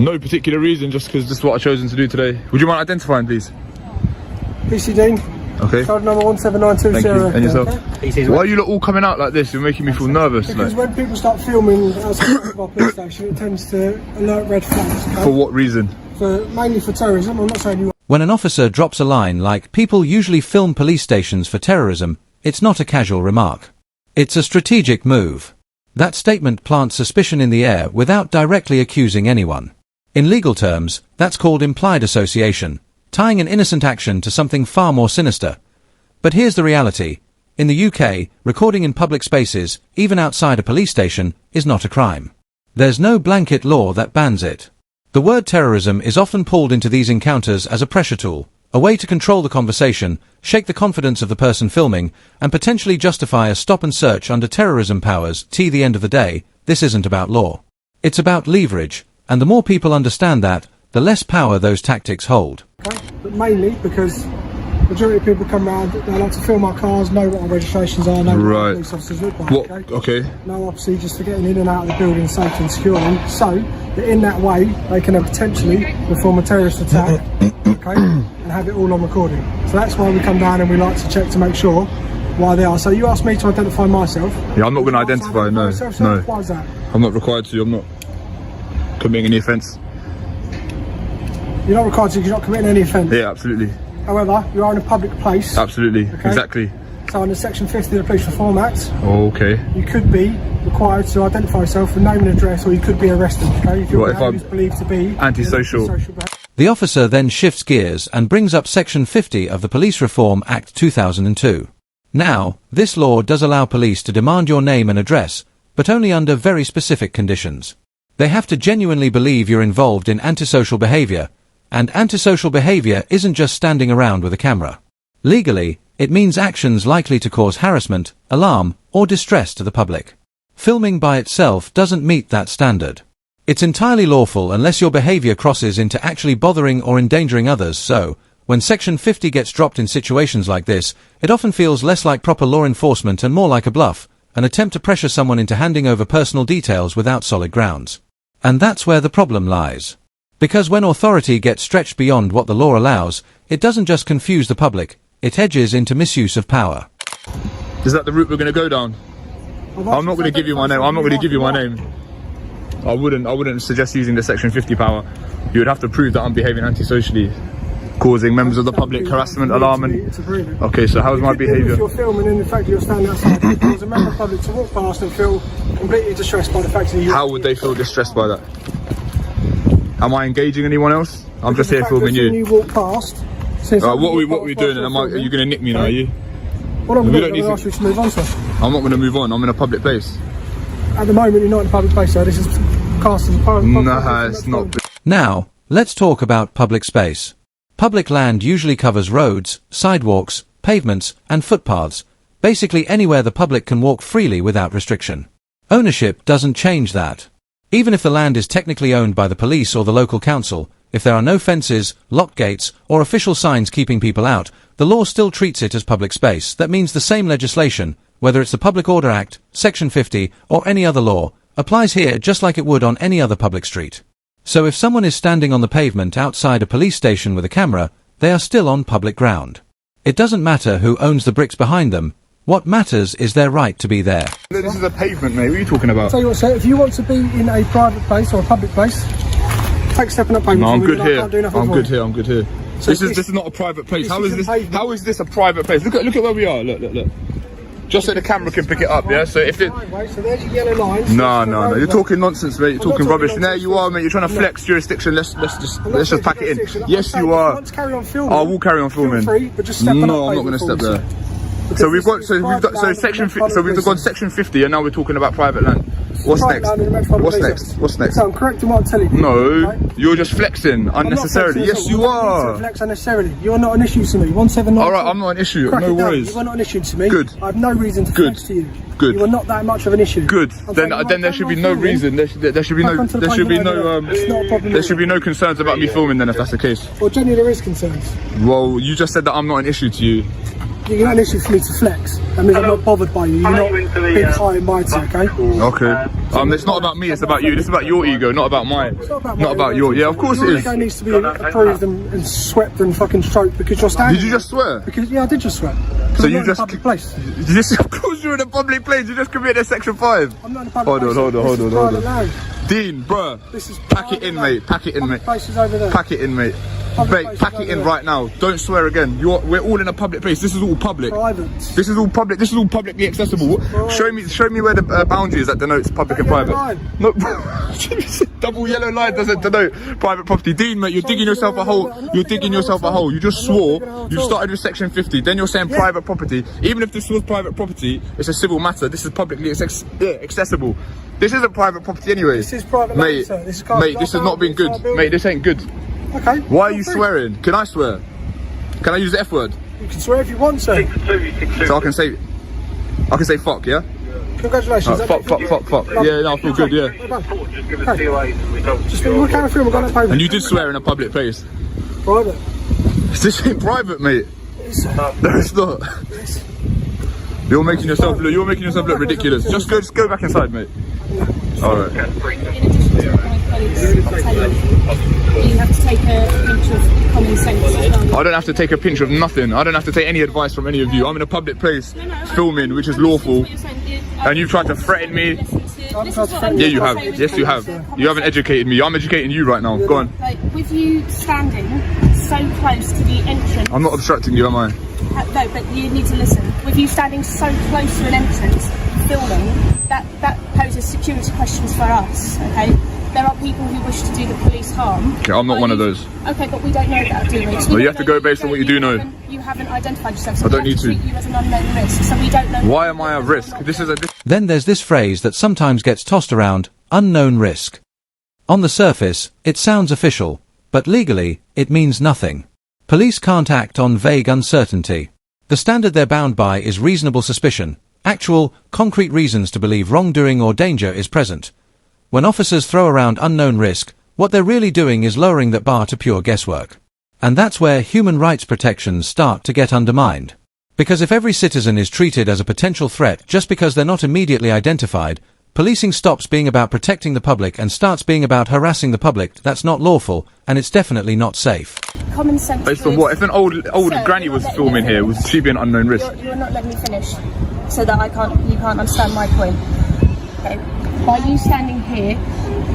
No particular reason, just because this is what I've chosen to do today. Would you mind identifying, please? PC Dean. Okay. Code number 17920. Thank you. And yourself? Okay. Why are you lot all coming out like this? You're making me feel nervous. Because when people start filming outside of our police station, it tends to alert red flags. Okay? For what reason? Mainly for terrorism. I'm not saying you. When an officer drops a line like, "People usually film police stations for terrorism," it's not a casual remark. It's a strategic move. That statement plants suspicion in the air without directly accusing anyone. In legal terms, that's called implied association, tying an innocent action to something far more sinister. But here's the reality. In the UK, recording in public spaces, even outside a police station, is not a crime. There's no blanket law that bans it. The word terrorism is often pulled into these encounters as a pressure tool, a way to control the conversation, shake the confidence of the person filming, and potentially justify a stop and search under terrorism powers. At the end of the day, this isn't about law. It's about leverage, and the more people understand that, the less power those tactics hold. Okay? But mainly because the majority of people come around, they like to film our cars, know what our registrations are, know what our police officers look like. What? Okay. No procedures for getting in and out of the building safely and securely, so that in that way they can potentially perform a terrorist attack, okay, and have it all on recording. So that's why we come down and we like to check to make sure why they are. So you asked me to identify myself. Yeah, I'm not going to identify, no. No. Why is that? I'm not required to, I'm not committing any offence. You're not required to because you're not committing any offence? Yeah, absolutely. However, you are in a public place. Absolutely, okay? Exactly. So under Section 50 of the Police Reform Act, okay, you could be required to identify yourself with name and address, or you could be arrested, okay, if your behaviour is believed to be antisocial. The officer then shifts gears and brings up Section 50 of the Police Reform Act 2002. Now, this law does allow police to demand your name and address, but only under very specific conditions. They have to genuinely believe you're involved in antisocial behaviour, and antisocial behaviour isn't just standing around with a camera. Legally, it means actions likely to cause harassment, alarm, or distress to the public. Filming by itself doesn't meet that standard. It's entirely lawful unless your behaviour crosses into actually bothering or endangering others, so, when Section 50 gets dropped in situations like this, it often feels less like proper law enforcement and more like a bluff, an attempt to pressure someone into handing over personal details without solid grounds. And that's where the problem lies. Because when authority gets stretched beyond what the law allows, it doesn't just confuse the public, it edges into misuse of power. Is that the route we're going to go down? I'm not going to give you my name. I'm not going to give you my name. I wouldn't suggest using the Section 50 power. You would have to prove that I'm behaving antisocially, causing members of the public harassment, alarm, and... Okay, so how's my behaviour? If you're filming and the fact that you're standing outside, there's a member of the public to walk past and feel completely distressed by the fact that you... How would they feel distressed by that? Am I engaging anyone else? I'm just here filming you. You walk past... what are we doing? And are you going to nick me now, are you? What I'm going to ask you to move on, sir. I'm not going to move on. I'm in a public place. At the moment, you're not in a public place, sir. This is cast as a private place. Nah, it's not. Now, let's talk about public space. Public land usually covers roads, sidewalks, pavements, and footpaths, basically anywhere the public can walk freely without restriction. Ownership doesn't change that. Even if the land is technically owned by the police or the local council, if there are no fences, locked gates, or official signs keeping people out, the law still treats it as public space. That means the same legislation, whether it's the Public Order Act, Section 50, or any other law, applies here just like it would on any other public street. So if someone is standing on the pavement outside a police station with a camera, they are still on public ground. It doesn't matter who owns the bricks behind them. What matters is their right to be there. This is a pavement, mate. What are you talking about? I'll tell you what, sir, if you want to be in a private place or a public place, take a step on that pavement. No, I'm good here. I'm good here. So this is not a private place. How is this a private place? Look at where we are. Look. Just so the camera can pick it up, yeah? So if it... So there's your yellow lines. No. You're talking nonsense, mate. You're talking rubbish. There you are, mate. You're trying to flex jurisdiction. Let's just pack it in. Yes, you are. I will carry on filming. No, I'm not going to step there. So we've gone Section 50. So we've gone Section 50, and now we're talking about private land. What's next? So I'm correct in what I'm telling you. No, you're just flexing unnecessarily. Yes, you are. Flex unnecessarily. You're not an issue to me. 179. All right, I'm not an issue. No worries. You are not an issue to me. Good. I have no reason to flex to you. Good. You are not that much of an issue. Good. Then there should be no reason. There should be no concerns about me filming. Then if that's the case. Well, genuinely there is concerns. Well, you just said that I'm not an issue to you. You're not an issue for me to flex. That means I'm not bothered by you. You're not being high and mighty, okay? Okay. It's not about me, it's about you. This is about your ego, not about mine. It's not about Not about your. Yeah, of course it Your is. ego needs to be approved and swept and fucking stroked because you're standing. Did you just swear? Because yeah, I did just swear. So I'm you not just. in a public place. Of course you're in a public place. You just committed Section 5. I'm not in a public place. Hold This is on. private land. Dean, bruh. This is Pack it in, mate. Pack it in, mate. Public places over there. Pack it in, mate. Public Mate, places pack over it in there. right now. Don't swear again. We're all in a public place. This is all public. Private. This is all public. This is all publicly accessible. Show me where the boundary is that denotes public and yellow private. line. No, double yellow line doesn't denote private property. Dean, mate, you're digging yourself a hole. You're digging yourself a hole. You just swore. You started with Section 50. Then you're saying private property. Even if this was private property, it's a civil matter. This is publicly accessible. This isn't private property anyway. This is private land, sir. This is Mate, this has not been good. Mate, this ain't good. Okay. Why are you swearing? Can I swear? Can I use the F word? You can swear if you want, sir. So I can say fuck, yeah? Congratulations. Fuck. Yeah, no, I feel good, yeah. Just we're carrying through. We're going to pay. And you did swear in a public place. Private. This ain't private, mate. It's No, it's not. You're making yourself look ridiculous. Just go back inside, mate. Alright. In addition to what my colleagues are telling you, you have to take a pinch of common sense as well. I don't have to take a pinch of nothing. I don't have to take any advice from any of you. I'm in a public place filming, which is lawful. And you've tried to threaten me. Yeah, you have. Yes, you have. You haven't educated me. I'm educating you right now. Go on. Like, with you standing so close to the entrance. I'm not obstructing you, am I? No, but you need to listen. With you standing so close to an entrance, filming, that poses security questions for us, okay? There are people who wish to do the police harm. Okay, I'm not one of those. Okay, but we don't know that, do we? Well, you have to go based on what you do know. You haven't identified yourself, so I don't we need have to treat you as an unknown risk, so we don't know. Why am I a risk? This is a... Then there's this phrase that sometimes gets tossed around, unknown risk. On the surface, it sounds official, but legally, it means nothing. Police can't act on vague uncertainty. The standard they're bound by is reasonable suspicion, actual, concrete reasons to believe wrongdoing or danger is present. When officers throw around unknown risk, what they're really doing is lowering that bar to pure guesswork. And that's where human rights protections start to get undermined. Because if every citizen is treated as a potential threat just because they're not immediately identified, policing stops being about protecting the public and starts being about harassing the public. That's not lawful, and it's definitely not safe. Common sense. Based on what? If an old Sir, granny you're was not letting filming me here, finish. would she be an unknown risk? You're not letting me finish, so that you can't understand my point. Okay. By you standing here,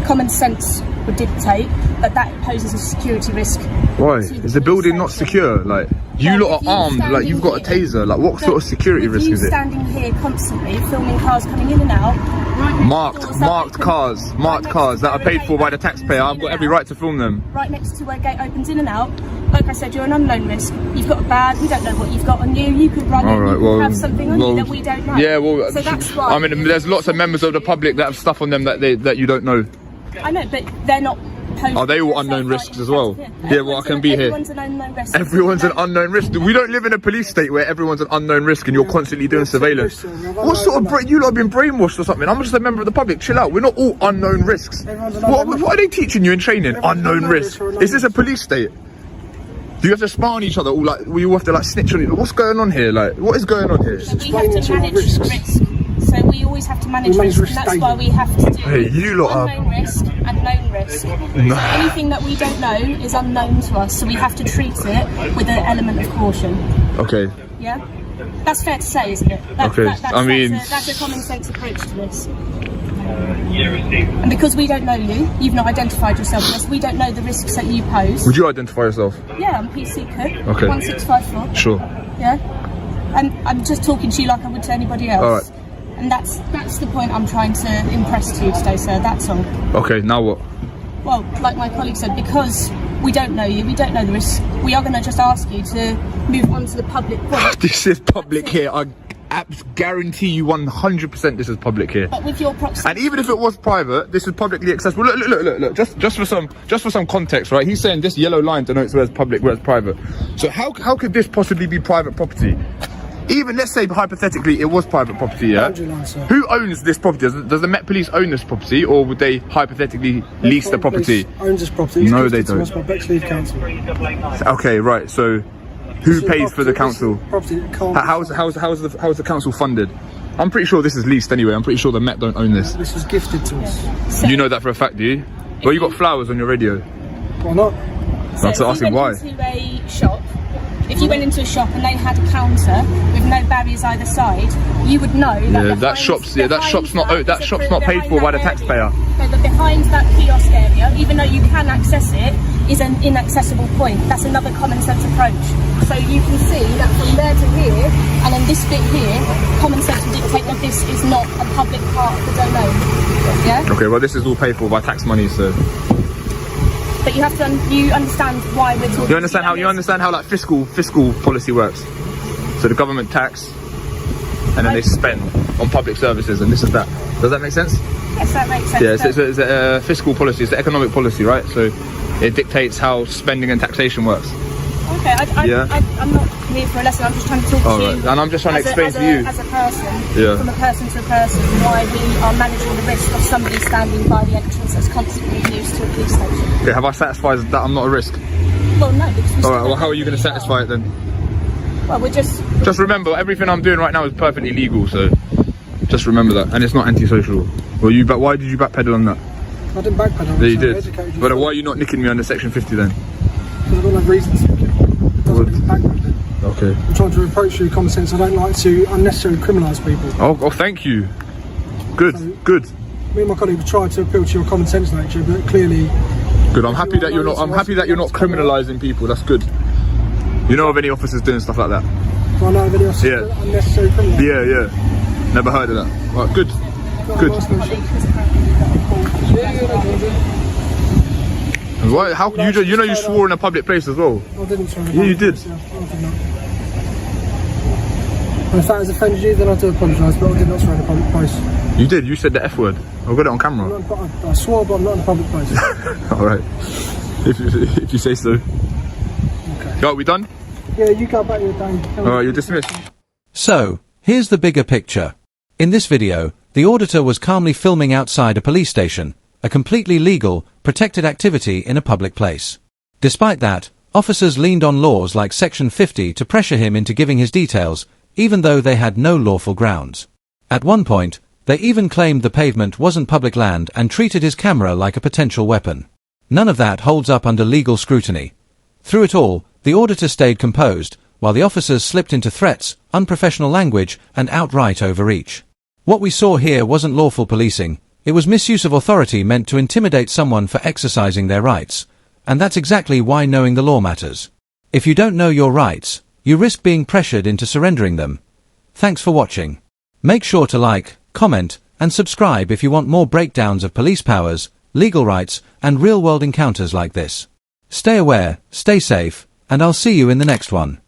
common sense would dictate that poses a security risk. Why? Is the building not secure? Like, you lot are armed, like you've got a taser. Like, what sort of security risk is it? You standing here constantly, filming cars coming in and out. Marked cars that are paid for by the taxpayer. I've got every right to film them. Right next to where gate opens in and out. Like I said, you're an unknown risk. You've got a bag. We don't know what you've got on you. You could run in. You could have something on you that we don't know. Yeah, well, so that's why. I mean, there's lots of members of the public that have stuff on them that you don't know. I know, but they're not. Are they all unknown risks as well? Yeah, well, I can be here. Everyone's an unknown risk. Everyone's an unknown risk. We don't live in a police state where everyone's an unknown risk and you're constantly doing surveillance. What sort of you lot have been brainwashed or something? I'm just a member of the public. Chill out. We're not all unknown risks. What are they teaching you in training? Unknown risk. Is this a police state? Do you have to spy on each other? All like, we all have to like snitch on each other? What's going on here? Like, what is going on here? So we have to manage risk. So we always have to manage risk, and that's why we have to do unknown risk and known risk. So anything that we don't know is unknown to us, so we have to treat it with an element of caution. Okay. Yeah? That's fair to say, isn't it? Okay, I mean... That's a common sense approach to this. And because we don't know you, you've not identified yourself with us, we don't know the risks that you pose. Would you identify yourself? Yeah, I'm PC Cook, Okay. 1654. Sure. Yeah? And I'm just talking to you like I would to anybody else. Alright. And that's the point I'm trying to impress to you today, sir, that's all. Okay, now what? Well, like my colleague said, because we don't know you, we don't know the risks, we are going to just ask you to move on to the public point. This is public here. I guarantee you 100% this is public here. But with your proximity... And even if it was private, this is publicly accessible. Look. Just for some context, right? He's saying this yellow line denotes where it's public, where it's private. So how could this possibly be private property? Even let's say hypothetically it was private property, yeah? Who owns this property? Does the Met Police own this property, or would they hypothetically lease the property? Owns this property. No, they don't. By Bexley Council. Okay, right. So who pays for the council? Property that can't How's the council funded? I'm pretty sure this is leased anyway. I'm pretty sure the Met don't own this. This was gifted to us. So You know that for a fact, do you? Well, you got flowers on your radio. Why not? That's asking why. If you went into a shop and they had a counter with no barriers either side, you would know that. Yeah, that shop's not paid for by the taxpayer. No, but behind that kiosk area, even though you can access it, is an inaccessible point. That's another common sense approach. So you can see that from there to here, and then this bit here, common sense would dictate that this is not a public part of the domain. Yeah. Okay, well this is all paid for by tax money, so. But you have to you understand why we're talking. You understand how like fiscal policy works. So the government tax, and then they spend on public services, and this is that. Does that make sense? Yes, that makes sense. Yeah, it's a fiscal policy. It's the economic policy, right? So it dictates how spending and taxation works. Okay, I'm not here for a lesson. I'm just trying to talk to you. Right. And I'm just trying to explain to you as a person, yeah, from a person to a person, why we are managing the risk of somebody standing by the entrance that's constantly used to a police station. Okay, have I satisfied that I'm not a risk? Well, no. Because Alright, well how are you going to satisfy it then? Well, we're just remember, everything I'm doing right now is perfectly legal, so just remember that. And it's not antisocial. Well, why did you backpedal on that? I didn't backpedal. Yeah, you did. But why are you not nicking me under section 50 then? Because I don't have reason to. It doesn't mean backpedaling. Okay. I'm trying to approach you with common sense. I don't like to unnecessarily criminalise people. Oh, thank you. Good, So, good. Me and my colleague tried to appeal to your common sense nature, but clearly. Good. I'm happy that you're not. I'm happy that you're not criminalising people. That's good. You know of any officers doing stuff like that? Do I know of any else unnecessary criminal? Yeah. Never heard of that. Right, good. Good. Why? How can you know you swore in a public place as well? I didn't swear. Yeah, you did. I did not. And if that has offended you, then I do apologise, but I did not swear in a public place. You did. You said the F word. I've got it on camera. I swore, but I'm not in a public place. All right. If you say so. Okay. Right, we done? Yeah, you go back your day. All right, you're dismissed. So, here's the bigger picture. In this video, the auditor was calmly filming outside a police station, a completely legal, protected activity in a public place. Despite that, officers leaned on laws like Section 50 to pressure him into giving his details, even though they had no lawful grounds. At one point, they even claimed the pavement wasn't public land and treated his camera like a potential weapon. None of that holds up under legal scrutiny. Through it all, the auditor stayed composed, while the officers slipped into threats, unprofessional language, and outright overreach. What we saw here wasn't lawful policing, it was misuse of authority meant to intimidate someone for exercising their rights. And that's exactly why knowing the law matters. If you don't know your rights, you risk being pressured into surrendering them. Thanks for watching. Make sure to like, comment, and subscribe if you want more breakdowns of police powers, legal rights, and real-world encounters like this. Stay aware, stay safe, and I'll see you in the next one.